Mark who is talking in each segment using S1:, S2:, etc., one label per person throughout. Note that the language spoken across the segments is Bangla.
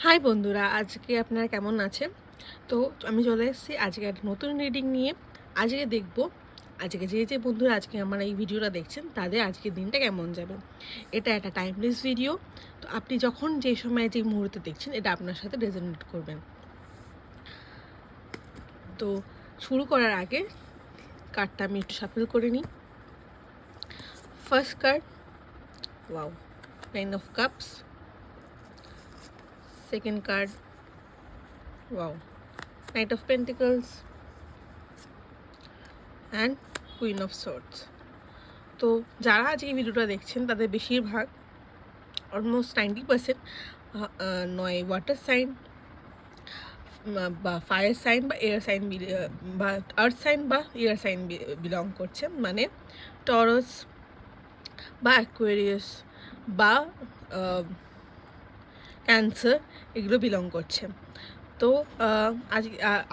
S1: হাই বন্ধুরা, আজকে আপনারা কেমন আছেন? তো আমি চলে এসেছি আজকে একটা নতুন রিডিং নিয়ে। আজকে দেখব আজকে যে বন্ধুরা আজকে আমার এই ভিডিওটা দেখছেন তাদের আজকের দিনটা কেমন যাবে। এটা একটা টাইমলেস ভিডিও। তো আপনি যখন যে সময় যে মুহূর্তে দেখছেন এটা আপনার সাথে রেজোনেট করবেন। তো শুরু করার আগে কার্ডটা আমি একটু শাফল করে নিই। First card, wow, 9 of cups. Second card, wow, night of pentacles and queen of swords. তো যারা আজকে ভিডিওটা দেখছেন তাদের বেশিরভাগ অলমোস্ট 90% নয় ওয়াটার সাইন বা ফায়ার সাইন বা এয়ার সাইন বা আর্থ সাইন বা এয়ার সাইন বিলং করছে, মানে টরাস বা অ্যাকুয়ারিয়াস বা ক্যান্সার, এগুলো বিলং করছে। তো আজ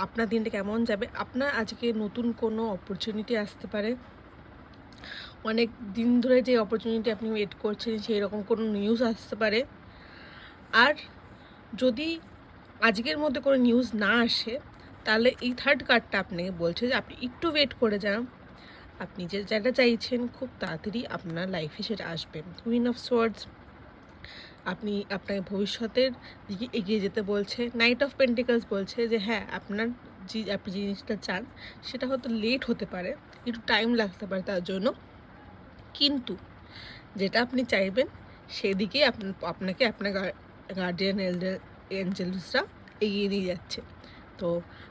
S1: আপনার দিনটা কেমন যাবে? আপনার আজকে নতুন কোনো অপরচুনিটি আসতে পারে। অনেক দিন ধরে যে অপরচুনিটি আপনি ওয়েট করছেন সেই রকম কোনো নিউজ আসতে পারে। আর যদি আজকের মধ্যে কোনো নিউজ না আসে তাহলে এই থার্ড কার্ডটা আপনাকে বলছে যে আপনি একটু ওয়েট করে যান। আপনি যেটা চাইছেন খুব তাড়াতাড়ি আপনার লাইফে সেটা আসবে। কুইন অফ সোয়ার্ডস আপনাকে ভবিষ্যতের দিকে এগিয়ে যেতে বলছে। নাইট অফ পেন্টিকলস বলছে যে হ্যাঁ, আপনি জিনিসটা চান সেটা হয়তো লেট হতে পারে, একটু টাইম লাগতে পারে তার জন্য, কিন্তু যেটা আপনি চাইবেন সেদিকেই আপনাকে আপনার গার্ডিয়ান এঞ্জেলসরা এগিয়ে নিয়ে যাচ্ছে। তো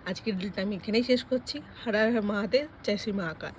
S1: আজকের ডিলটা আমি এখানেই শেষ করছি। হর হর মহাদেব, জয় শ্রী মহাকাল।